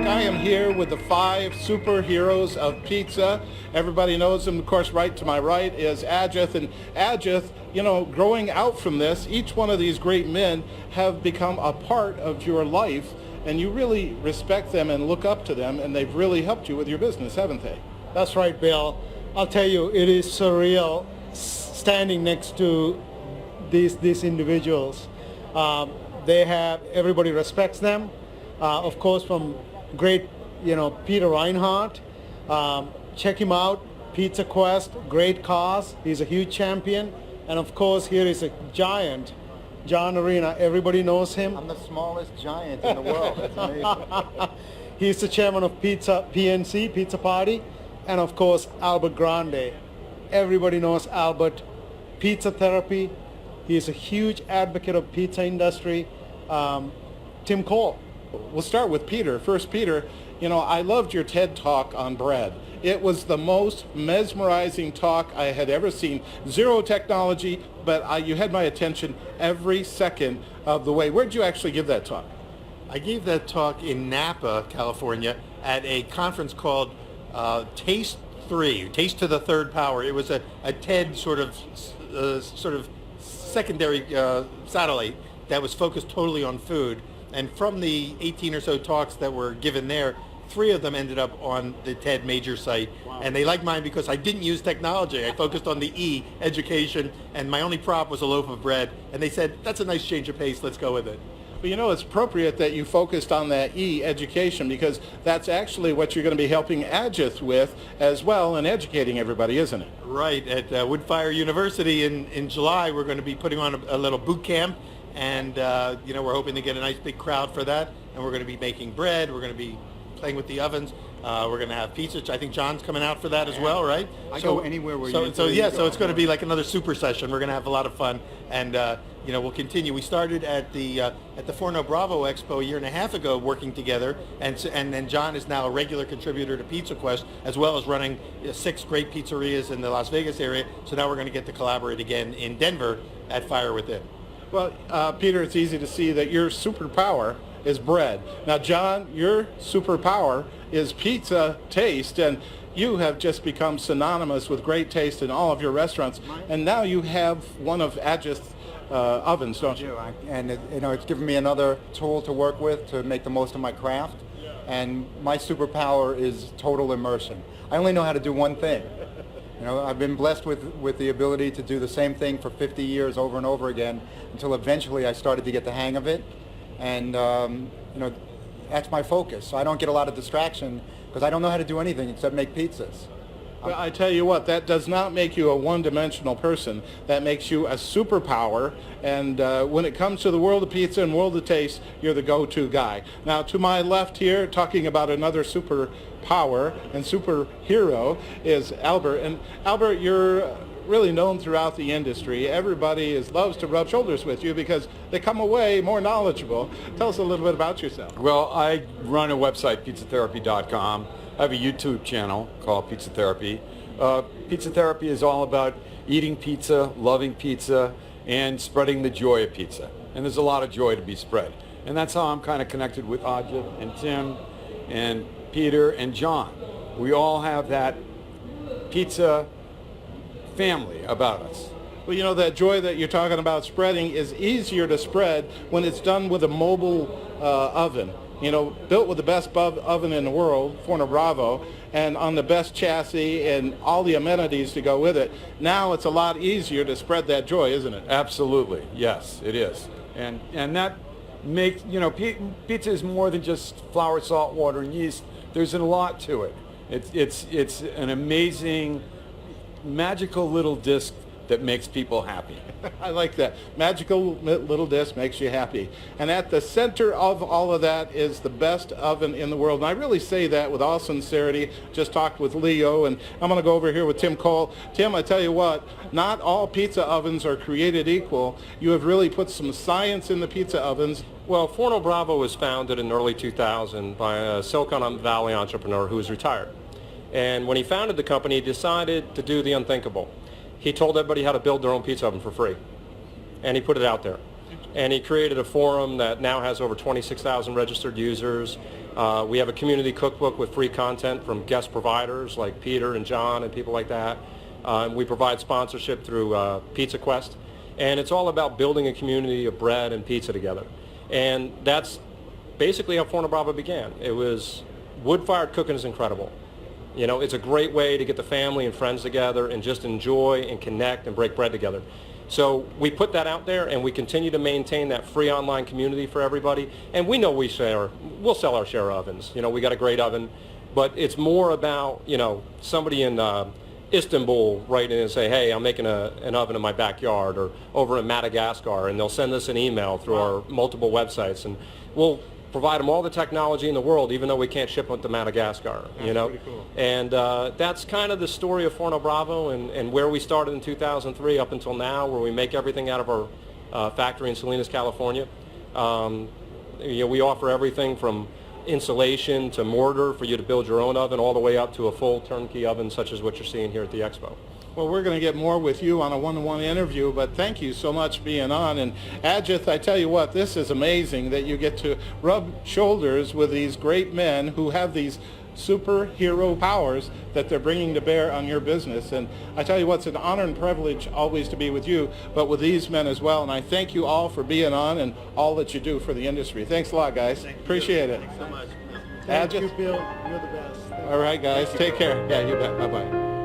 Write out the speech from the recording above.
I am here with the 5 superheroes of pizza. Everybody knows them. Of course, right to my right is Ajith. And Ajith, you know, growing out from this, each one of these great men have become a part of your life, and you really respect them and look up to them, and they've really helped you with your business, haven't they? That's right, Bill. I'll tell you, it is surreal standing next to these individuals. Everybody respects them. Of course, from great, Peter Reinhart. Check him out, Pizza Quest, great cause. He's a huge champion. And of course, here is a giant, John Arena. Everybody knows him. I'm the smallest giant in the world. That's amazing. He's the chairman of PNC, Pizza Party. And of course, Albert Grande. Everybody knows Albert. Pizza therapy. He is a huge advocate of pizza industry. Tim Cole. We'll start with Peter. First, Peter, I loved your TED Talk on bread. It was the most mesmerizing talk I had ever seen. Zero technology, but you had my attention every second of the way. Where did you actually give that talk? I gave that talk in Napa, California, at a conference called Taste 3, Taste to the Third Power. It was a TED sort of secondary satellite that was focused totally on food. And from the 18 or so talks that were given there, 3 of them ended up on the TED major site. Wow. And they liked mine because I didn't use technology. I focused on the E, education, and my only prop was a loaf of bread. And they said, that's a nice change of pace, let's go with it. Well, it's appropriate that you focused on that E, education, because that's actually what you're going to be helping Ajith with as well, and educating everybody, isn't it? Right. At Woodfire University in July, we're going to be putting on a little boot camp. And, we're hoping to get a nice big crowd for that. And we're going to be making bread. We're going to be playing with the ovens. We're going to have pizza. I think John's coming out for that as well, right? I go anywhere where you So it's going to be like another super session. We're going to have a lot of fun. And, we'll continue. We started at the Forno Bravo Expo a year and a half ago working together. And then John is now a regular contributor to Pizza Quest, as well as running 6 great pizzerias in the Las Vegas area. So now we're going to get to collaborate again in Denver at Firewithin. Well, Peter, it's easy to see that your superpower is bread. Now, John, your superpower is pizza taste, and you have just become synonymous with great taste in all of your restaurants. And now you have one of Ajith's ovens, don't you? And it's given me another tool to work with to make the most of my craft. And my superpower is total immersion. I only know how to do one thing. I've been blessed with the ability to do the same thing for 50 years over and over again until eventually I started to get the hang of it. And, that's my focus. So I don't get a lot of distraction because I don't know how to do anything except make pizzas. Well, I tell you what, that does not make you a one-dimensional person. That makes you a superpower. And when it comes to the world of pizza and world of taste, you're the go-to guy. Now, to my left here, talking about another superpower and superhero, is Albert. And Albert, you're really known throughout the industry. Everybody loves to rub shoulders with you because they come away more knowledgeable. Tell us a little bit about yourself. Well, I run a website, pizzatherapy.com. I have a YouTube channel called Pizza Therapy. Pizza Therapy is all about eating pizza, loving pizza, and spreading the joy of pizza. And there's a lot of joy to be spread. And that's how I'm kind of connected with Ajith and Tim and Peter and John. We all have that pizza family about us. Well, that joy that you're talking about spreading is easier to spread when it's done with a mobile oven. Built with the best oven in the world, Forno Bravo, and on the best chassis and all the amenities to go with it. Now it's a lot easier to spread that joy, isn't it? Absolutely, yes, it is. And that makes, pizza is more than just flour, salt, water, and yeast. There's a lot to it. It's an amazing, magical little disc that makes people happy. I like that. Magical little disc makes you happy. And at the center of all of that is the best oven in the world. And I really say that with all sincerity. Just talked with Leo, and I'm going to go over here with Tim Cole. Tim, I tell you what, not all pizza ovens are created equal. You have really put some science in the pizza ovens. Well, Forno Bravo was founded in early 2000 by a Silicon Valley entrepreneur who was retired. And when he founded the company, he decided to do the unthinkable. He told everybody how to build their own pizza oven for free. And he put it out there. And he created a forum that now has over 26,000 registered users. We have a community cookbook with free content from guest providers like Peter and John and people like that. We provide sponsorship through Pizza Quest. And it's all about building a community of bread and pizza together. And that's basically how Forno Bravo began. It was wood-fired cooking is incredible. You know, it's a great way to get the family and friends together and just enjoy and connect and break bread together. So we put that out there, and we continue to maintain that free online community for everybody. And we know we'll sell our share of ovens. You know, we got a great oven, but it's more about, you know, somebody in Istanbul write in and say, hey, I'm making an oven in my backyard, or over in Madagascar, and they'll send us an email through our multiple websites, and we'll provide them all the technology in the world, even though we can't ship them to Madagascar. You know, pretty cool. And that's kind of the story of Forno Bravo, and where we started in 2003 up until now, where we make everything out of our factory in Salinas, California. You know, we offer everything from insulation to mortar for you to build your own oven, all the way up to a full turnkey oven such as what you're seeing here at the expo. Well, we're going to get more with you on a one-to-one interview, but thank you so much for being on. And Ajith, I tell you what, this is amazing that you get to rub shoulders with these great men who have these superhero powers that they're bringing to bear on your business. And I tell you what, it's an honor and privilege always to be with you, but with these men as well. And I thank you all for being on and all that you do for the industry. Thanks a lot, guys. Appreciate it. Thanks so much. Thank Ajith. you, Bill. You're the best. All right, guys. Take care. Yeah, you bet. Bye-bye.